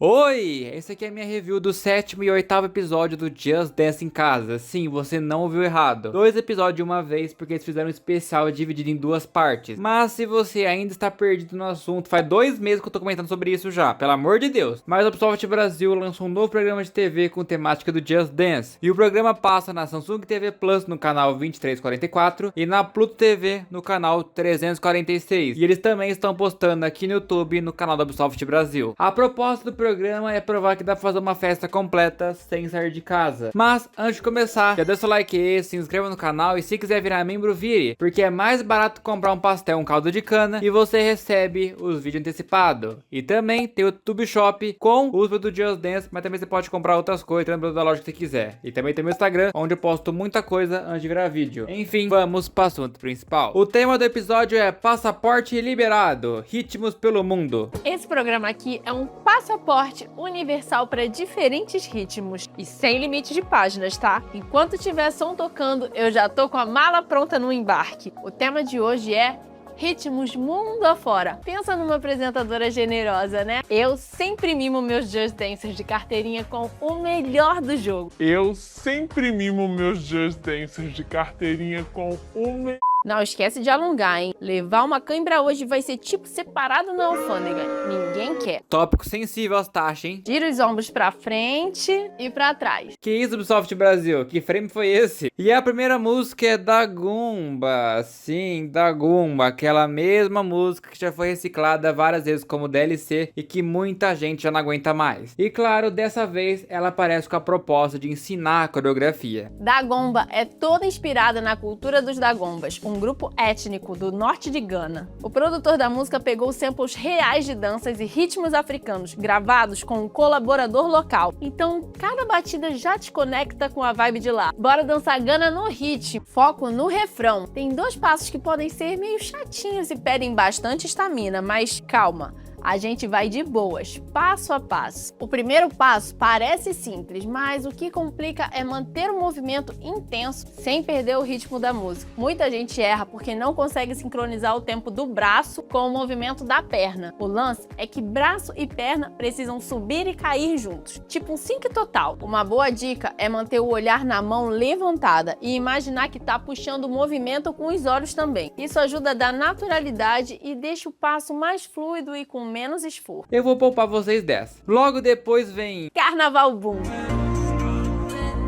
Oi, esse aqui é a minha review do 7º e 8º episódio do Just Dance em Casa. Sim, você não ouviu errado. 2 episódios de uma vez porque eles fizeram um especial dividido em 2 partes. Mas se você ainda está perdido no assunto, faz 2 meses que eu tô comentando sobre isso já, pelo amor de Deus. Mas a Ubisoft Brasil lançou um novo programa de TV com temática do Just Dance. E o programa passa na Samsung TV Plus no canal 2344 e na Pluto TV no canal 346. E eles também estão postando aqui no YouTube no canal da Ubisoft Brasil. A proposta do programa é provar que dá pra fazer uma festa completa sem sair de casa. Mas antes de começar, já deixa o like aí, se inscreva no canal e se quiser virar membro, vire, porque é mais barato comprar um pastel, um caldo de cana e você recebe os vídeos antecipados. E também tem o YouTube Shop com os do Just Dance, mas também você pode comprar outras coisas dentro da loja que você quiser. E também tem meu Instagram, onde eu posto muita coisa antes de virar vídeo. Enfim, vamos para o assunto principal. O tema do episódio é Passaporte Liberado, Ritmos pelo Mundo. Esse programa aqui é um passaporte universal para diferentes ritmos e sem limite de páginas, tá? Enquanto tiver som tocando, eu já tô com a mala pronta no embarque. O tema de hoje é ritmos mundo afora. Pensa numa apresentadora generosa, né? Eu sempre mimo meus Just Dancers de carteirinha com o melhor do jogo. Eu sempre mimo meus Just Dancers de carteirinha com o melhor. Não esquece de alongar, hein? Levar uma cãibra hoje vai ser tipo separado na alfândega. Ninguém quer. Tópico sensível às taxas, hein? Gira os ombros pra frente e pra trás. Que isso, Ubisoft Brasil? Que frame foi esse? E a primeira música é da Gumba. Sim, da Gumba. Aquela mesma música que já foi reciclada várias vezes como DLC e que muita gente já não aguenta mais. E claro, dessa vez ela aparece com a proposta de ensinar a coreografia. Dagomba é toda inspirada na cultura dos Dagombas, um grupo étnico do norte de Gana. O produtor da música pegou samples reais de danças e ritmos africanos, gravados com um colaborador local. Então, cada batida já te conecta com a vibe de lá. Bora dançar Gana no ritmo, foco no refrão. Tem 2 passos que podem ser meio chatinhos e pedem bastante estamina, mas calma. A gente vai de boas, passo a passo. O primeiro passo parece simples, mas o que complica é manter o movimento intenso sem perder o ritmo da música. Muita gente erra porque não consegue sincronizar o tempo do braço com o movimento da perna. O lance é que braço e perna precisam subir e cair juntos, tipo um sync total. Uma boa dica é manter o olhar na mão levantada e imaginar que tá puxando o movimento com os olhos também. Isso ajuda a dar naturalidade e deixa o passo mais fluido e com menos esforço. Eu vou poupar vocês dessa. Logo depois vem Carnaval Boom.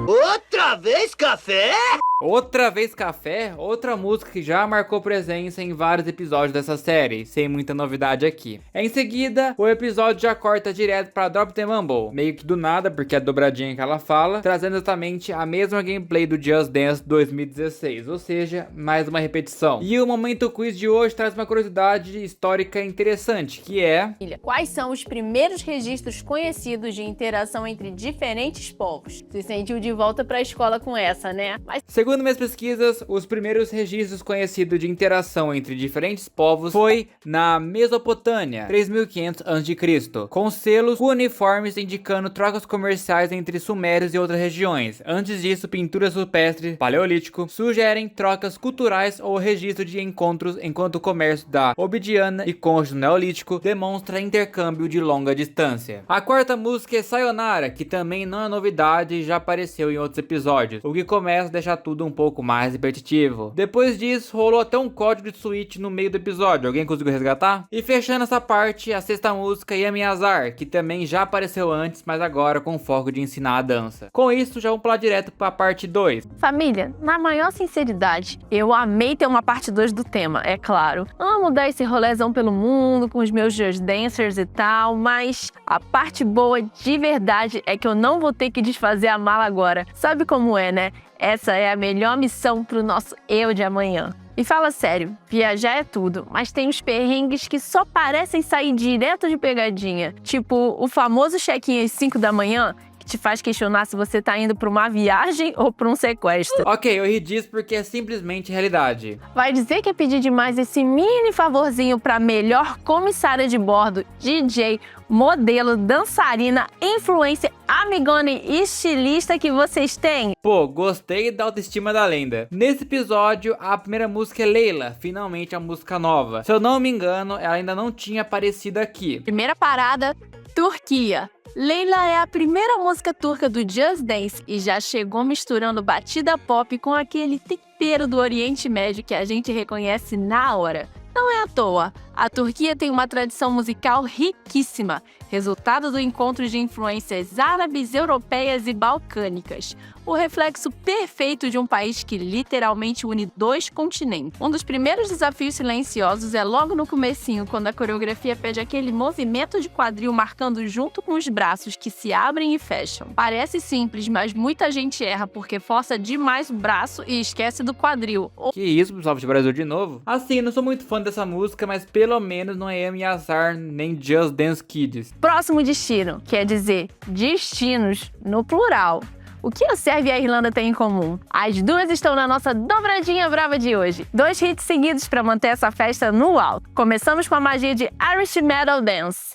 Outra vez café? Outra vez café, outra música que já marcou presença em vários episódios dessa série, sem muita novidade aqui. Em seguida, o episódio já corta direto para Drop the Mumble, meio que do nada, porque é a dobradinha que ela fala, trazendo exatamente a mesma gameplay do Just Dance 2016, ou seja, mais uma repetição. E o Momento Quiz de hoje traz uma curiosidade histórica interessante, que é... Quais são os primeiros registros conhecidos de interação entre diferentes povos? Se sentiu de volta para a escola com essa, né? Mas segundo minhas pesquisas, os primeiros registros conhecidos de interação entre diferentes povos foi na Mesopotâmia, 3500 a.C., com selos uniformes indicando trocas comerciais entre sumérios e outras regiões. Antes disso, pinturas rupestres, paleolítico, sugerem trocas culturais ou registro de encontros, enquanto o comércio da obsidiana e concha do neolítico demonstra intercâmbio de longa distância. A quarta música é Sayonara, que também não é novidade e já apareceu em outros episódios, o que começa a deixar tudo um pouco mais repetitivo. Depois disso, rolou até um código de Switch no meio do episódio. Alguém conseguiu resgatar? E fechando essa parte, a sexta música, Yami Azar, que também já apareceu antes, mas agora com foco de ensinar a dança. Com isso, já vamos pular direto para a parte 2. família, na maior sinceridade, eu amei ter uma parte 2 do tema, é claro. Amo dar esse rolezão pelo mundo com os meus Just Dancers e tal, mas a parte boa de verdade é que eu não vou ter que desfazer a mala agora. Sabe como é, né? Essa é a melhor missão pro nosso eu de amanhã. E fala sério, viajar é tudo, mas tem uns perrengues que só parecem sair direto de pegadinha. Tipo, o famoso check-in às 5 da manhã, que te faz questionar se você tá indo pra uma viagem ou pra um sequestro. Ok, eu ri disso porque é simplesmente realidade. Vai dizer que é pedir demais esse mini favorzinho pra melhor comissária de bordo, DJ, modelo, dançarina, influencer, amigona e estilista que vocês têm? Pô, gostei da autoestima da lenda. Nesse episódio, a primeira música é Leila, finalmente a música nova. Se eu não me engano, ela ainda não tinha aparecido aqui. Primeira parada, Turquia. Leila é a primeira música turca do Just Dance e já chegou misturando batida pop com aquele tempero do Oriente Médio que a gente reconhece na hora. Não é à toa, a Turquia tem uma tradição musical riquíssima, resultado do encontro de influências árabes, europeias e balcânicas. O reflexo perfeito de um país que literalmente une dois continentes. Um dos primeiros desafios silenciosos é logo no comecinho, quando a coreografia pede aquele movimento de quadril marcando junto com os braços que se abrem e fecham. Parece simples, mas muita gente erra porque força demais o braço e esquece do quadril. Que isso, pessoal, de Brasil de novo? Assim, não sou muito fã dessa música, mas pelo menos não é Amy Azar nem Just Dance Kids. Próximo destino, quer dizer, destinos no plural. O que a Sérvia e a Irlanda têm em comum? As duas estão na nossa dobradinha brava de hoje. 2 hits seguidos para manter essa festa no alto. Começamos com a magia de Irish Metal Dance.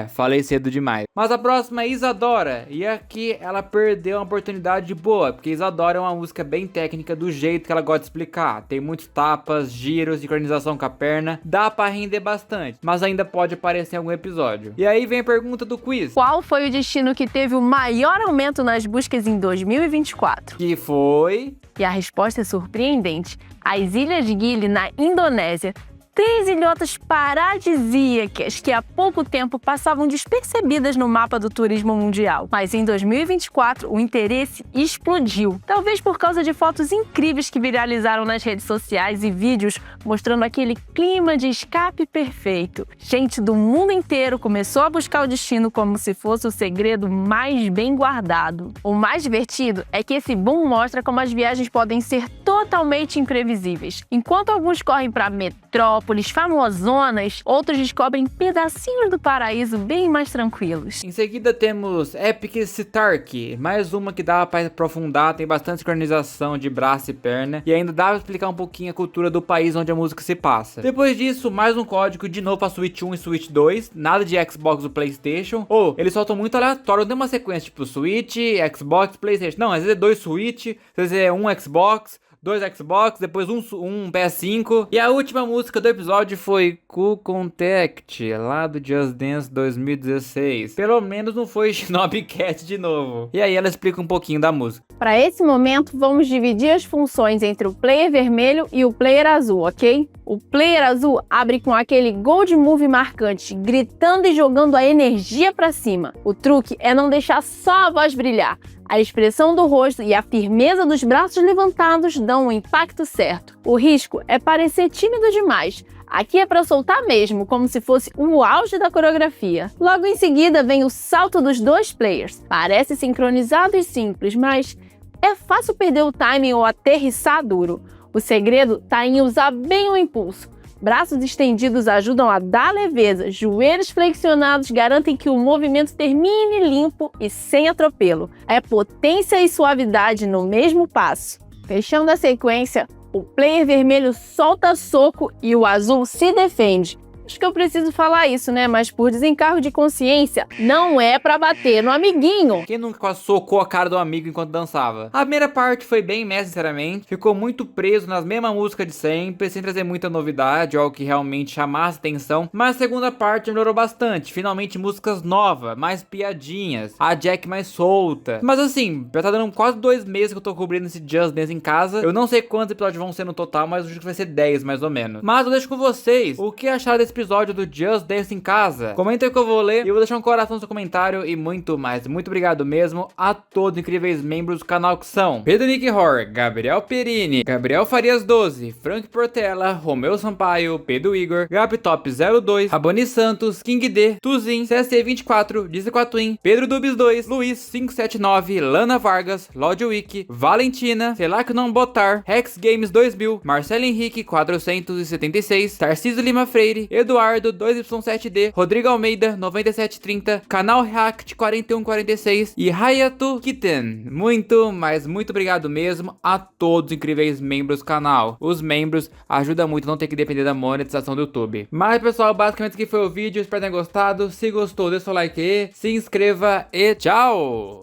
Falei cedo demais. Mas a próxima é Isadora, e aqui ela perdeu uma oportunidade boa, porque Isadora é uma música bem técnica do jeito que ela gosta de explicar. Tem muitos tapas, giros, sincronização com a perna, dá pra render bastante, mas ainda pode aparecer em algum episódio. E aí vem a pergunta do quiz. Qual foi o destino que teve o maior aumento nas buscas em 2024? Que foi... E a resposta é surpreendente. As Ilhas Gili, na Indonésia. 3 ilhotas paradisíacas que há pouco tempo passavam despercebidas no mapa do turismo mundial. Mas em 2024, o interesse explodiu. Talvez por causa de fotos incríveis que viralizaram nas redes sociais e vídeos mostrando aquele clima de escape perfeito. Gente do mundo inteiro começou a buscar o destino como se fosse o segredo mais bem guardado. O mais divertido é que esse boom mostra como as viagens podem ser totalmente imprevisíveis. Enquanto alguns correm para metrópoles famosonas, outros descobrem pedacinhos do paraíso bem mais tranquilos. Em seguida temos Epic Stark, mais uma que dá para aprofundar, tem bastante sincronização de braço e perna, e ainda dá para explicar um pouquinho a cultura do país onde a música se passa. Depois disso, mais um código de novo para Switch 1 e Switch 2, nada de Xbox ou Playstation, ou eles soltam muito aleatório, não tem uma sequência tipo Switch, Xbox, Playstation, não, às vezes é 2 Switch, às vezes é 1 Xbox, 2 Xbox, depois um PS5. E a última música do episódio foi Cool Contact, lá do Just Dance 2016. Pelo menos não foi Shinobi Cat de novo. E aí ela explica um pouquinho da música. Para esse momento, vamos dividir as funções entre o player vermelho e o player azul, ok? O player azul abre com aquele Gold Move marcante, gritando e jogando a energia para cima. O truque é não deixar só a voz brilhar. A expressão do rosto e a firmeza dos braços levantados dão o impacto certo. O risco é parecer tímido demais. Aqui é para soltar mesmo, como se fosse o auge da coreografia. Logo em seguida vem o salto dos 2 players. Parece sincronizado e simples, mas é fácil perder o timing ou aterrissar duro. O segredo está em usar bem o impulso. Braços estendidos ajudam a dar leveza, joelhos flexionados garantem que o movimento termine limpo e sem atropelo. É potência e suavidade no mesmo passo. Fechando a sequência, o player vermelho solta soco e o azul se defende. Acho que eu preciso falar isso, né? Mas por desencargo de consciência, não é pra bater no amiguinho. Quem nunca quase socou a cara do amigo enquanto dançava? A primeira parte foi bem messa, sinceramente. Ficou muito preso nas mesmas músicas de sempre, sem trazer muita novidade, algo que realmente chamasse atenção. Mas a segunda parte melhorou bastante. Finalmente músicas novas, mais piadinhas, a Jack mais solta. Mas assim, já tá dando quase 2 meses que eu tô cobrindo esse Just Dance em casa. Eu não sei quantos episódios vão ser no total, mas eu acho que vai ser 10 mais ou menos. Mas eu deixo com vocês o que acharam desse episódio do Just Dance em casa. Comenta aí que eu vou ler e eu vou deixar um coração no seu comentário e muito mais. Muito obrigado mesmo a todos os incríveis membros do canal que são Pedro Nick Horror, Gabriel Perini, Gabriel Farias 12, Frank Portela, Romeu Sampaio, Pedro Igor, Gaptop 02, Raboni Santos, King D, Tuzin, CST24, Dize Quatwin, Pedro Dubs 2, Luiz 579, Lana Vargas, Lodwick, Valentina, Selac Não Botar, Rex Games 2000, Marcelo Henrique 476, Tarcísio Lima Freire, Eduardo 2Y7D, Rodrigo Almeida 9730, Canal React 4146 e Hayato Kitten. Muito, mas muito obrigado mesmo a todos os incríveis membros do canal. Os membros ajudam muito a não ter que depender da monetização do YouTube. Mas pessoal, basicamente esse aqui foi o vídeo, espero que tenham gostado. Se gostou, deixa o like aí, se inscreva e tchau!